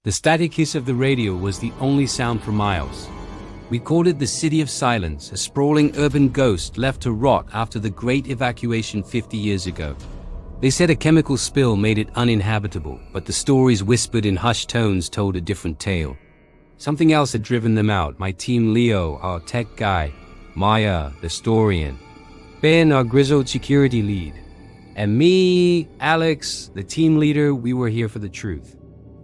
The static hiss of the radio was the only sound for miles. We called it the City of Silence, a sprawling urban ghost left to rot after the Great Evacuation 50 years ago. They said a chemical spill made it uninhabitable, but the stories whispered in hushed tones told a different tale. Something else had driven them out. My team Leo, our tech guy, Maya, the historian, Ben, our grizzled security lead, and me, Alex, the team leader. We were here for the truth.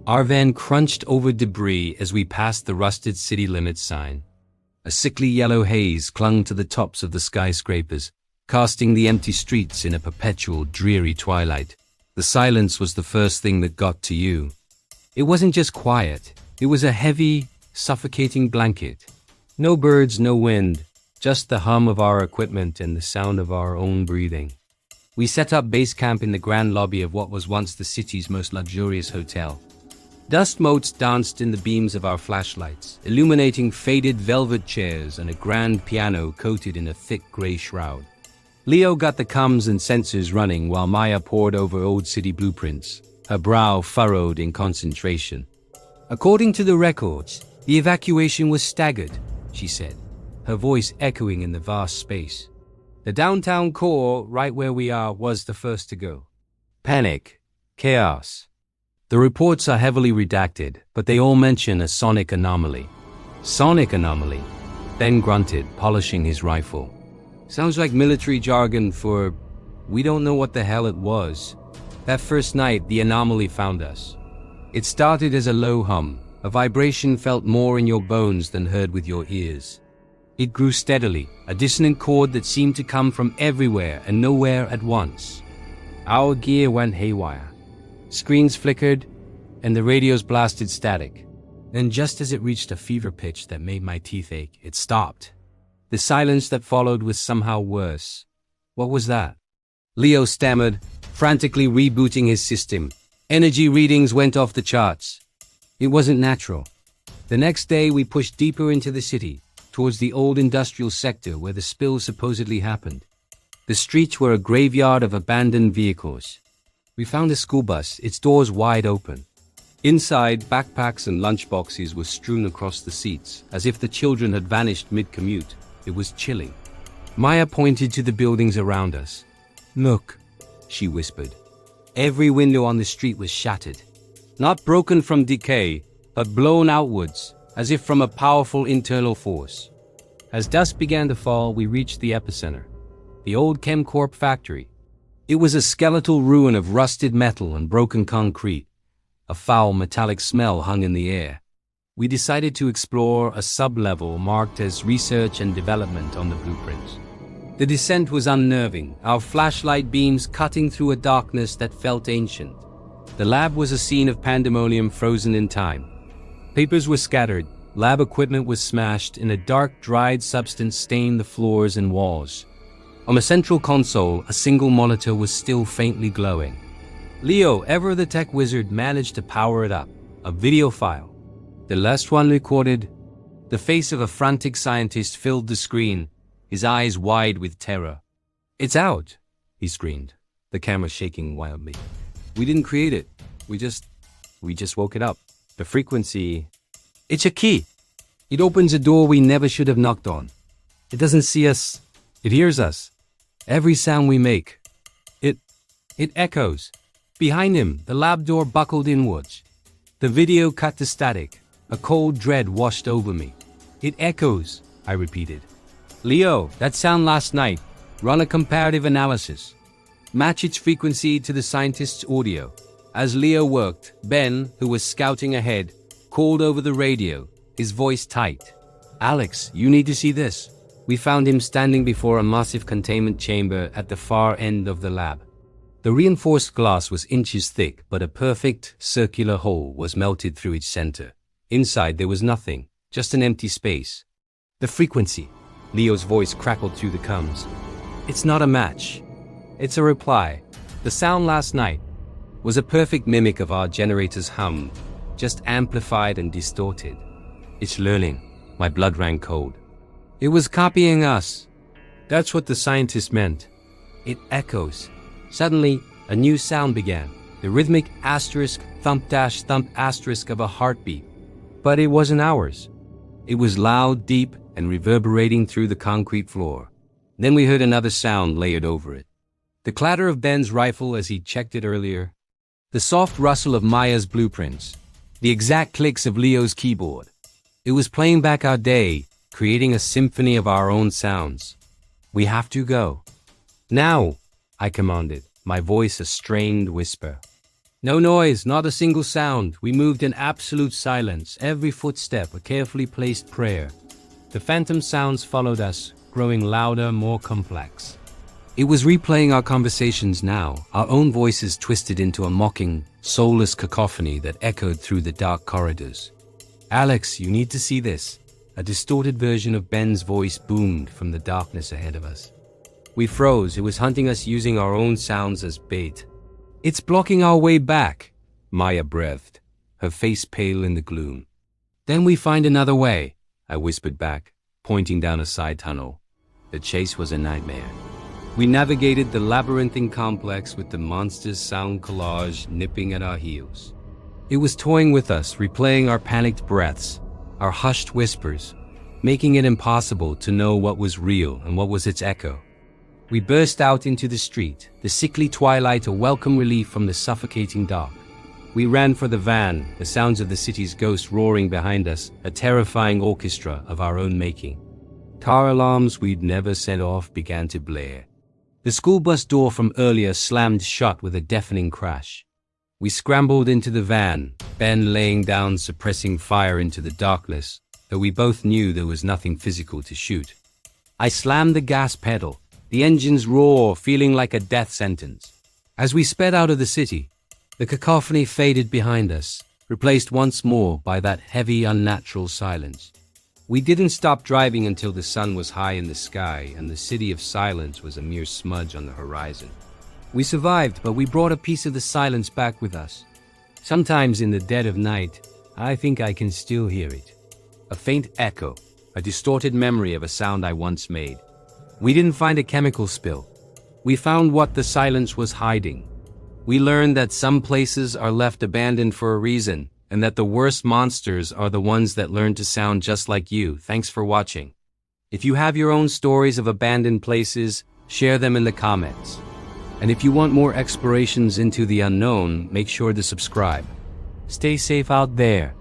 Our van crunched over debris as we passed the rusted city limits sign. A sickly yellow haze clung to the tops of the skyscrapers, casting the empty streets in a perpetual dreary twilight. The silence was the first thing that got to you. It wasn't just quiet, it was a heavy, suffocating blanket. No birds, no wind, just the hum of our equipment and the sound of our own breathing. We set up base camp in the grand lobby of what was once the city's most luxurious hotel. Dust motes danced in the beams of our flashlights, illuminating faded velvet chairs and a grand piano coated in a thick gray shroud. Leo got the comms and sensors running while Maya pored over old city blueprints, her brow furrowed in concentration. According to the records, the evacuation was staggered, she said, her voice echoing in the vast space. The downtown core, right where we are, was the first to go. Panic. Chaos. The reports are heavily redacted, but they all mention a sonic anomaly. Sonic anomaly? Ben grunted, polishing his rifle. Sounds like military jargon for, we don't know what the hell it was. That first night, the anomaly found us. It started as a low hum, a vibration felt more in your bones than heard with your ears. It grew steadily, a dissonant chord that seemed to come from everywhere and nowhere at once. Our gear went haywire. Screens flickered, and the radios blasted static. Then just as it reached a fever pitch that made my teeth ache, it stopped. The silence that followed was somehow worse. What was that? Leo stammered, frantically rebooting his system. Energy readings went off the charts. It wasn't natural. The next day we pushed deeper into the city, towards the old industrial sector where the spill supposedly happened. The streets were a graveyard of abandoned vehicles. We found a school bus, its doors wide open. Inside, backpacks and lunchboxes were strewn across the seats, as if the children had vanished mid-commute. It was chilling. Maya pointed to the buildings around us. Look, she whispered. Every window on the street was shattered. Not broken from decay, but blown outwards, as if from a powerful internal force. As dusk began to fall, we reached the epicenter, the old Chemcorp factory. It was a skeletal ruin of rusted metal and broken concrete. A foul metallic smell hung in the air. We decided to explore a sub-level marked as research and development on the blueprints. The descent was unnerving, our flashlight beams cutting through a darkness that felt ancient. The lab was a scene of pandemonium frozen in time. Papers were scattered, lab equipment was smashed, and a dark, dried substance stained the floors and walls. On the central console, a single monitor was still faintly glowing. Leo, ever the tech wizard, managed to power it up. A video file. The last one recorded. The face of a frantic scientist filled the screen, his eyes wide with terror. It's out, he screamed, the camera shaking wildly. We didn't create it. We just woke it up. The frequency. It's a key. It opens a door we never should have knocked on. It doesn't see us. It hears us. Every sound we make. It echoes. Behind him, the lab door buckled inwards. The video cut to static. A cold dread washed over me. It echoes, I repeated. Leo, that sound last night. Run a comparative analysis. Match its frequency to the scientist's audio. As Leo worked, Ben, who was scouting ahead, called over the radio, his voice tight. Alex, you need to see this. We found him standing before a massive containment chamber at the far end of the lab. The reinforced glass was inches thick, but a perfect, circular hole was melted through its center. Inside there was nothing, just an empty space. The frequency. Leo's voice crackled through the comms. It's not a match. It's a reply. The sound last night was a perfect mimic of our generator's hum, just amplified and distorted. It's learning. My blood ran cold. It was copying us. That's what the scientist meant. It echoes. Suddenly, a new sound began. The rhythmic asterisk thump dash thump asterisk of a heartbeat. But it wasn't ours. It was loud, deep, and reverberating through the concrete floor. Then we heard another sound layered over it. The clatter of Ben's rifle as he checked it earlier. The soft rustle of Maya's blueprints. The exact clicks of Leo's keyboard. It was playing back our day, creating a symphony of our own sounds. We have to go. Now, I commanded, my voice a strained whisper. No noise, not a single sound. We moved in absolute silence, every footstep a carefully placed prayer. The phantom sounds followed us, growing louder, more complex. It was replaying our conversations now, our own voices twisted into a mocking, soulless cacophony that echoed through the dark corridors. Alex, you need to see this. A distorted version of Ben's voice boomed from the darkness ahead of us. We froze. It was hunting us using our own sounds as bait. It's blocking our way back, Maya breathed, her face pale in the gloom. Then we find another way, I whispered back, pointing down a side tunnel. The chase was a nightmare. We navigated the labyrinthine complex with the monster's sound collage nipping at our heels. It was toying with us, replaying our panicked breaths, our hushed whispers, making it impossible to know what was real and what was its echo. We burst out into the street, the sickly twilight a welcome relief from the suffocating dark. We ran for the van, the sounds of the city's ghost roaring behind us, a terrifying orchestra of our own making. Car alarms we'd never set off began to blare. The school bus door from earlier slammed shut with a deafening crash. We scrambled into the van, Ben laying down, suppressing fire into the darkness, though we both knew there was nothing physical to shoot. I slammed the gas pedal, the engine's roar feeling like a death sentence. As we sped out of the city, the cacophony faded behind us, replaced once more by that heavy, unnatural silence. We didn't stop driving until the sun was high in the sky and the city of silence was a mere smudge on the horizon. We survived, but we brought a piece of the silence back with us. Sometimes in the dead of night, I think I can still hear it. A faint echo, a distorted memory of a sound I once made. We didn't find a chemical spill. We found what the silence was hiding. We learned that some places are left abandoned for a reason, and that the worst monsters are the ones that learn to sound just like you. Thanks for watching. If you have your own stories of abandoned places, share them in the comments. And if you want more explorations into the unknown, make sure to subscribe. Stay safe out there.